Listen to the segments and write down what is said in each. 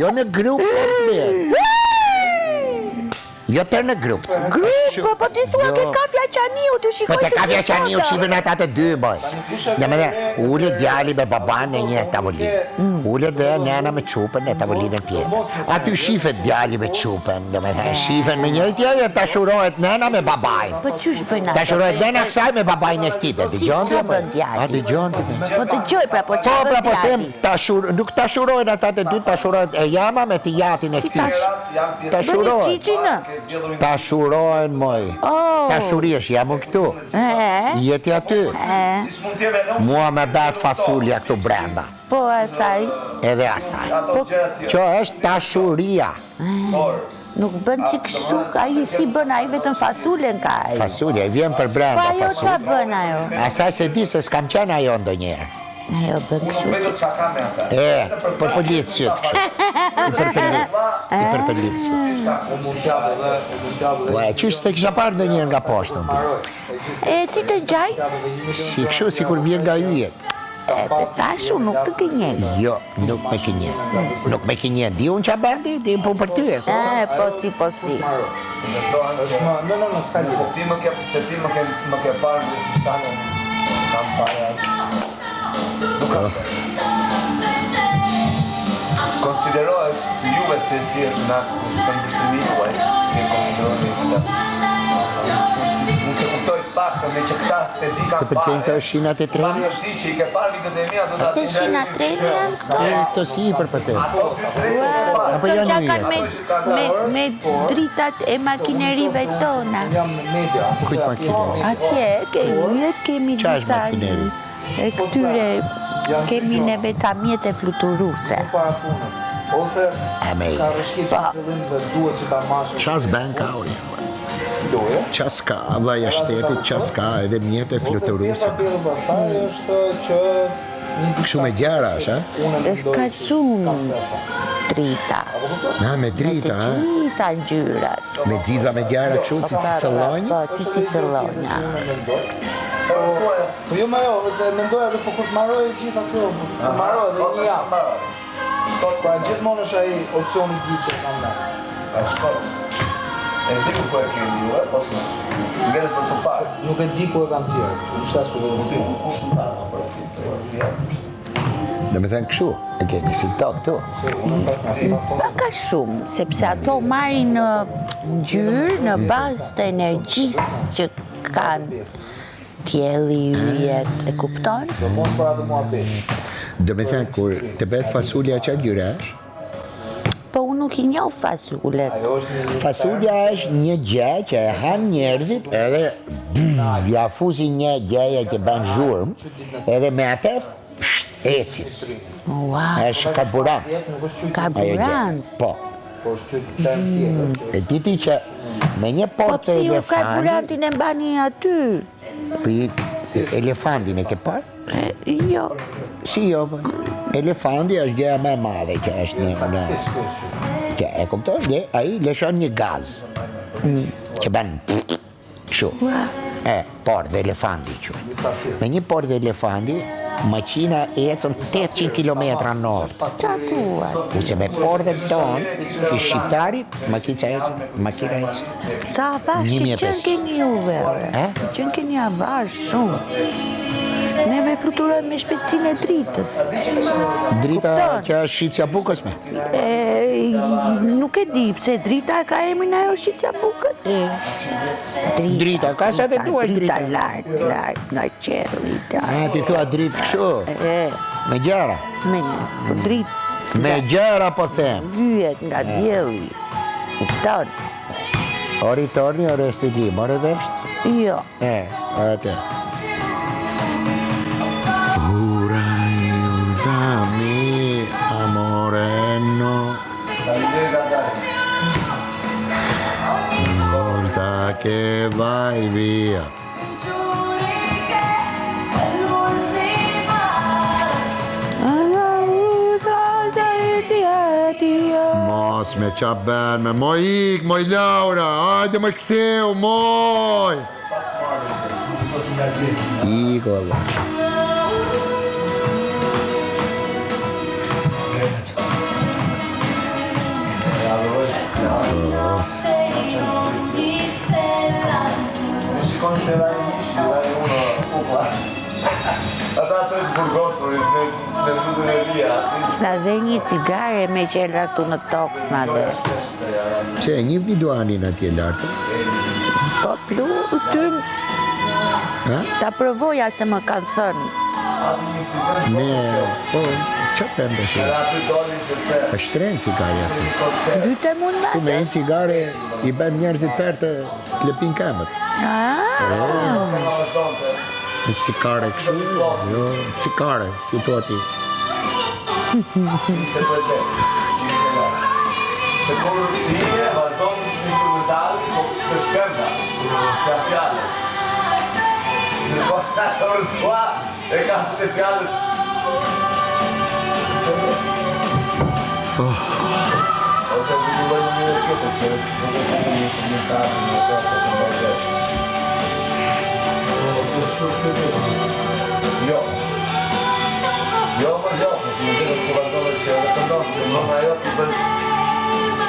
Jo në grup komplet. Jo tërë në grup. Grup, po ti thua ke kafja qaniu, ty shikoj Po te kafja qaniu shiven ata të dy, boj. Dhe me dhe, ule djali me baban në një tavolinë. Ule dhe nena me qupën në tavolinën tjetër. Aty shifet djali me qupën, dhe me dhe, shifen me njëri tjetër, ta shurohet nena me babajnë. Po qysh bëjnë Ta shurohet nena kësaj me babajnë e këtij, dhe dëgjon ti? çfarë bën djali? A dëgjon ti? Po dëgjoj pra, po çfarë bën djali? Nuk ta shurohen ata të dy, ta shurohet e jama me të jatin e këtij. Ta Bëni shurohen. qiqinë? Ta shurohen, moj. Ta shuriesh, jam unë këtu. Jeti aty. Mua me bet fasulja këtu brenda. Po asaj. Edhe asaj. Kjo është tashuria. Nuk bën që kështu, ai si bën ai vetëm fasulen ka ai. Fasulja, i vjen për brenda Po ajo fasulja. ç'a bën ajo? Asaj se di se s'kam qenë ajo ndonjëherë. Ajo bën kështu. Për pëllit sytë kështu. I përpëllit sytë. Qysh të kisha parë ndonjëherë nga poshtë. Si të gjaj? Si kështu, si kur vjen nga yjet. Tashu nuk të gënjen. Jo, nuk me kinjen. Nuk me kinjen. Di unë qa bendi, di po për ty. Po si. Se ti më ke parë në Shqipëtanë, s'kam parë asë. Konsiderohesh juve se si e në këndvështrimi juaj, si e konsiderohesh këtë. Nëse kuptoj të pak të me që këta se di ka Të pëlqejnë të shinat e Ma trenit? një shdi që i ke parë lidët e mija, do të Se shina treni janë këto? Këto si i për për te. Apo Këto janë qakat me dritat e makinerive tona. Kujt makineri? Atje, yjet kemi Qa është disa makineri? e këtyre kemi neve ca mjete fluturuse. Ose E me ka rëshqit që fillim dhe duhet që ta mashë qas ben ka ori. loje. Qas ka, vlaja shtetit, qas ka edhe mjete fluturuse. Ose pjesa tjetër pastaj është që një Kështu me gjara është, Ka shumë drita. Na, me Të drita, gjitha ngjyrat. me dziza me gjara kështu, si cicëllonjë. Po, si cicëllonja. Po jo ma jo, dhe mendoja edhe po kur të marroj e gjitha kjo, të marroj edhe një javë. Pra gjithmonë është ai opsioni i dytë që kam marrë. A shkoj. E di ku e keni ju, ose ngjelet për të parë. Nuk e di ku e kam tjerë, nuk flas për Do me thënë kështu, e kemi si to këtu. Ka shumë, sepse ato marrin në ngjyrë në bazë të energjisë që kanë tjelli, yjet, e kupton? Do mos për atë muhabet. Do me thënë, kur të bet fasulja që gjyra është, Po unë nuk i njoh fasulet. Ajo është një fasulja është një gjë që e hanë njerëzit edhe ja fusin një gjëja që bën zhurmë edhe me atë ecin. Ua, Është karburant. nuk është qytet, karburant. Po. po është qytet tjetër. E diti që me një Po portë si ju elefanti, karburantin e mbani aty? elefantin e ke parë? Jo. Si jo, po. Elefanti është gjëja më e madhe që është në që e kupton, dhe ai lëshon një gaz që bën kështu. Portë dhe elefanti quhet. Me një portë dhe elefanti, maqina ecën 800 km në orë. Qa thua? Kurse me portën tonë, që shqiptarit, makina ecë. Sa avash që 1500. qënë keni juve? Qënë keni avash shumë. Neve fluturojmë me shpejtësinë e dritës. Drita Kupton? që është shqitja bukës me. Nuk e di, pse drita ka emrin ajo shqitja bukës? Drita, ka sa të duaj drita. Drita lart, nga qelli, Ti thua dritë kështu, me gjara. me dritë Me gjara po them. yjet nga dielli. Kupton? Ori torni, ori stili, more vesht. Jo. Atë. Pura aiutami, amore, no. Volta che vai via. Mos me qa ben me, moj ik, moj Laura, hajde me ktheu, moj. Ik, valla. Shikon të raj uno kukla. Ata të burgosurit me vëzën e vija. S'na dhe një cigare me qelra tu në tokë s'na dhe. Që e një biduanin atje lartë? Po plu, tyrm, Ha? ta provoja se më kanë thënë. Ne, po, që përmë shumë? Edhe aty dolin sepse është shtrenë cigare aty. Lyte mund Tu me me një cigare i bën njerëzit tërë të lepin kamët. Një cigare këshu, jo, cigare, si thua ti. ishte për të. Se kur rije, vazhdon instrumentali, po se shkënda, se a fjallë. Se po të rësua, e ka të fjallët. Ose të të lojnë një dhe këtë, që nuk e të një instrumentali, një të të bërgjë. Jo. Jo, më jo, më të të vazhdojnë që e të ndonë, të ndonë ajo të bërë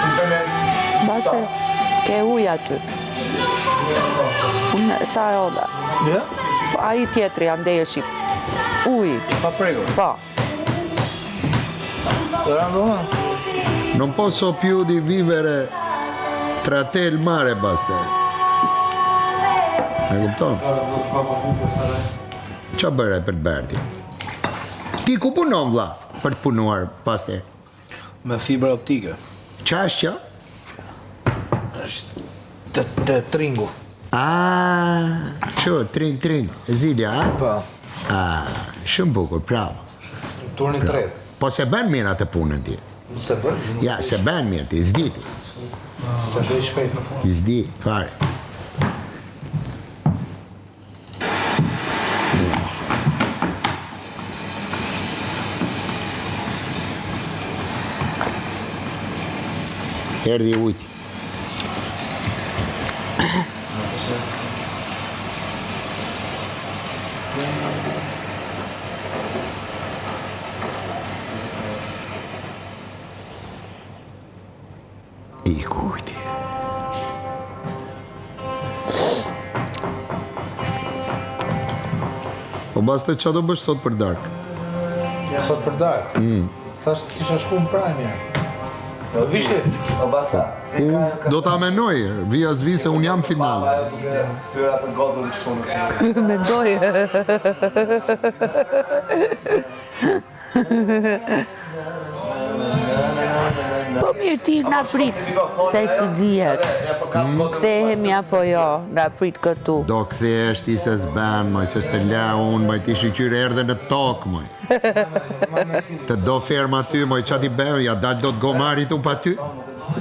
si të me... Baste, ke uj aty. Unë sa e oda. Ja? Po ai tjetri andeshi. Uj, Pa prego. po. Randona? Non posso più di vivere tra te e il mare, basta. E kupton? Qa bëre për të bërë ti? Ti ku punon vlla për të punuar paste? Me fibra optike. Qa është që? Është të tringu. Që, tring, zilja, a? Po. Shumë bukur, bravo. Turni tretë. Po se bën mirë atë punën ti. Se bërë? Ja, se bën mirë ti, s'di ti. Se bëj shpejt në fund. S'di, fare. Erdhi ujti. Iku ujti. Po bastë që do bësh sot për darkë? Sot për darkë. Thash të kisha shku në prajmë njerë. Do vishti? O basta, si ka jo ka... Do ta menoj, via zvi se unë jam final. Ajo duke styra të godën në shumë. Mendoj. Po mirë ti na prit, se si dihet. Kthehemi apo jo, na prit këtu. Do kthesh ti se s'ben, moj, se s'te la unë, moj, ti shqyre erdhe në tokë, moj. Të do ferma ty, moj, qa ti bëjë, ja dal do të gomarit u pa ty.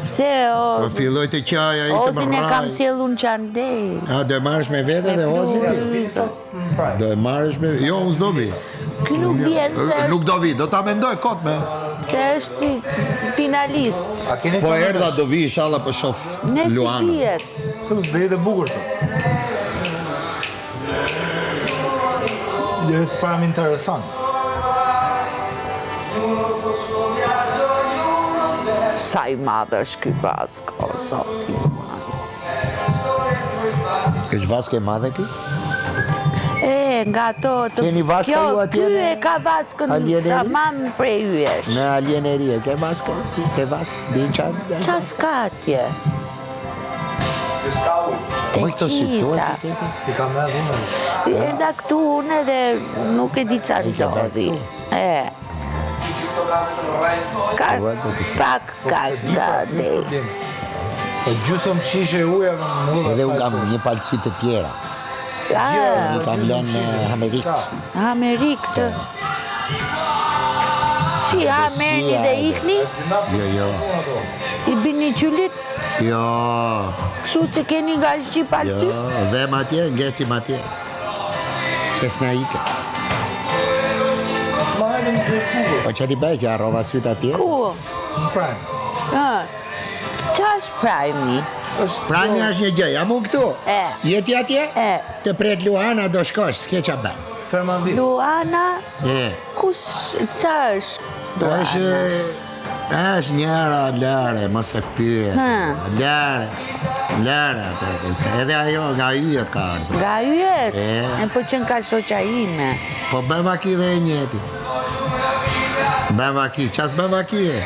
Pse o... Po filloj të qaja i të më Ozin e kam raj. sjellun qandej. A, do e marrësh me vete dhe ozin? Në prajmë. Do e marrësh me... Jo, unë s'do vi. Ky nuk vjen se Nuk do vi, do ta mendoj kot me. është finalist. A keni Po që erdha do vi, inshallah po shoh Ne si Luana. dihet. Se më s'dhe jetë bukur se. Dhe të param interesant. Sa i madh është ky bask, o zoti. Është vaske e madhe ky? Nga ato të... Keni vaska ju atje Ky në- e ka vaskën Alieneri? tamam prej yesh. Në alienerie, ke vaske? Ke vaske? Di qatë? Qa s'ka atje? Po i këto Te situatë qita. të I kam me dhunë. Erdha këtu unë edhe nuk e di qa E ke bërë ndodhi. këtu? Ka Guarda ti. pak Po ka se di pa ty është gade. problemi. Po gjusëm shishe uja më mundë Edhe unë kam një palësi të tjera. I kam lënë në Amerikë. Amerikë të... Si, merrni dhe ikni, Jo. i bini qylit, Jo. kështu se keni nga shqip Jo, palsy. vem atje, ngecim atje. Se s'na ike. Ma hajde më se është bukur. Po që ti bëj që arrova syt atje? Ku? Në prajmë. Qa është prajmi? Prajmi është një gjë, jam unë këtu. E. Jeti atje? E. Të pret Luana do shkosh, s'ke qa bën. Ferma vit. Luana, E. qa është? Është është njëra lëre, mos e pyet. Lëre atë. Edhe ajo nga yjet ka ardhur. Nga yjet? E. Po qenë ka shoqa ime. Po bëm aki dhe e njëti. Bëm aki, qas bëm aki e?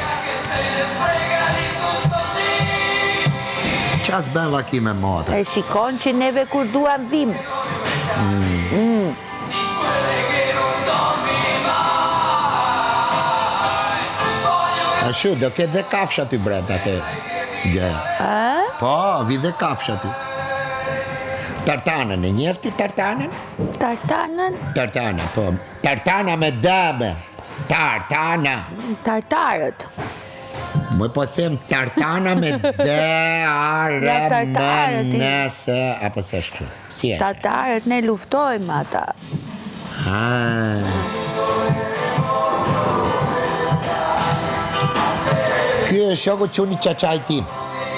Qas bëm aki me motë? E shikon që neve kur duam vim. Ashu, do ketë dhe kafsh aty bret atë. Gjë. Po, vi dhe kafsh aty. Tartanën, e njefti tartanën? Tartanën? Tartana, po. Tartana me dëme. Tartana. Tartarët. Më po them tartana me D-A-R-M-N-S, apo se shkru. Si e? Tartarët ne luftojmë ata. Ky e shoku quni qaqaj tim.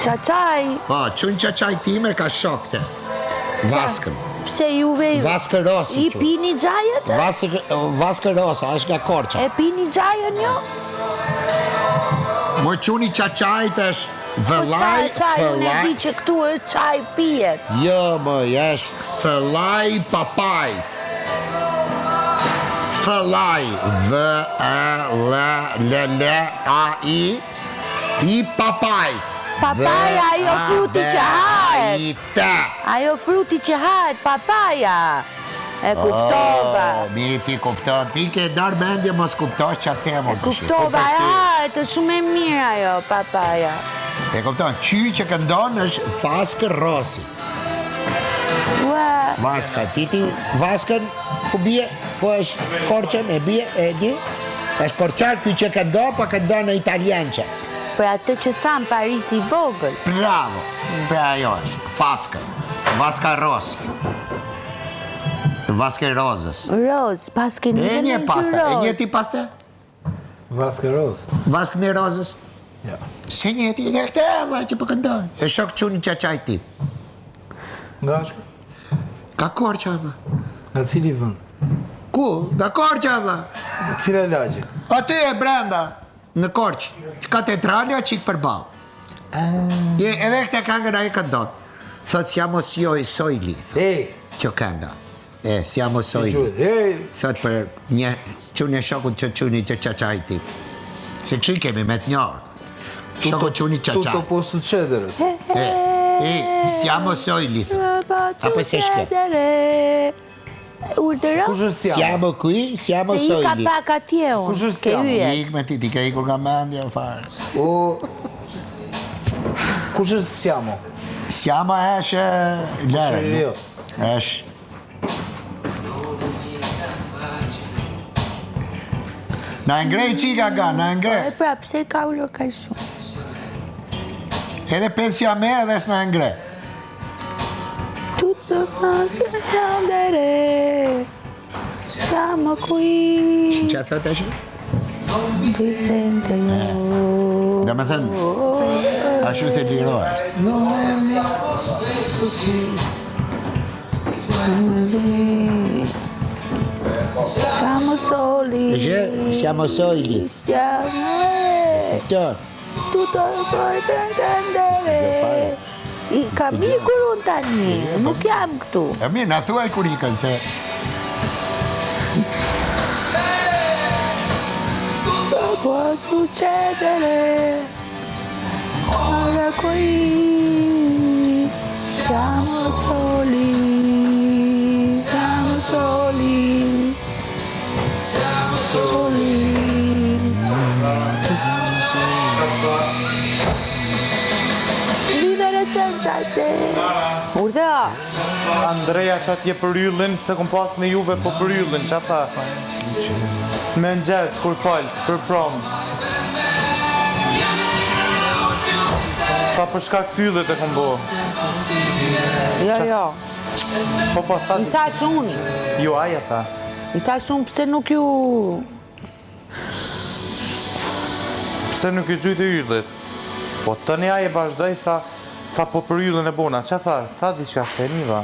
Qaqaj? Po, quni qaqaj tim e ka shokte. Vaskën. Pse juve Vaskë Rosi. I pini gjajët? Vaskë Rosa, është nga Korça. E pini gjajën jo? Më quni qaqajt është vëllaj, Qaj, unë e di fëllaj. që këtu është qaj pijet. Jo, më, është fëllaj papajt. Fëllaj, V-E-L-L-A-I, I papajt. Papaja, ajo fruti që hahet. Ajo fruti që hahet, papaja. E kuptova. Mi ti kupton, ti ke darë mendje mos kuptosh që atë E kuptova, hahet, është shumë e mirë ajo, papaja. E kupton, qy që këndon është Vaskë Rosi. Vaska, ti Vaskën ku bie, po është Korçën e bie, e di. Është korçar ky që këndon, po këndon në italiançe. Për atë që tham Paris i vogël. Bravo, për ajo është, Vaska. Vaska Rosi. Vaske Rozës. Roz, paske një E një pasta, e një ti pasta? Vaskë Rozë. Vaskë në Rozës? Ja. Se një ti, dhe këtë e që për këndon. E shok quni qaqaj ti. Nga shka? Ka Korça, dhe. Nga cili vënd? Ku? Nga Korça, dhe. Cila lagje? Aty e brenda, në Korçë. Katedralja qikë për balë. Edhe këtë këngën a e këndon. Thot, siamo sojli. Kjo kënga. Siamo sojli. Thot për një quni shokun që quni që qaqaj ti. Se që i kemi me të njërë. Shokun quni qaqaj. Tutto posto cederës. Siamo sojli, thot. Apo se shke? Urdëro? Kush është siamo? Siamo qui, siamo Se i ka sojli. pak atje unë. Kush është siamo? Ik me ti ka ikur nga mendja farë. Kush është siamo? Siamo është lërë. Shërrio. është na ngrej qika ga, na ngrej. E pra, pse ka ullur ka shumë? Edhe pensja me edhe s'na ngrej. Tutto faccio scendere. Siamo qui. Që thot është? Ti sente io. Dhe me thëmë, ashtu se liro është. Siamo soli. Siamo sojli. Siamo. Tutto puoi pretendere. I kam ikur unë tani, nuk jam këtu. E mirë, na thuaj kur ikën, që Può succedere. Ora qui siamo soli. Siamo soli. Siamo soli. Vivere senza te. Urdhëra. Andreja që atje për yllin, se kom pas me juve po për yllin, që tha? Me në gjestë, kur falë, për promë. Tha për shkak tyllet e kom bo. Jo. Po po tha, I thash unë. jo aja tha. I thash unë pse nuk ju... Pse nuk i gjujtë yllit? Po të një aje vazhdoj, tha po për yllin e bona, që tha? Tha diqka sheniva.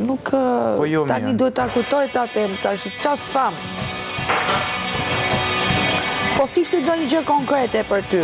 Nuk... Po jo, tani mirë. duhet ta kujtoj ta them tash, ç'as tham. Po si ishte do një gjë konkrete për ty?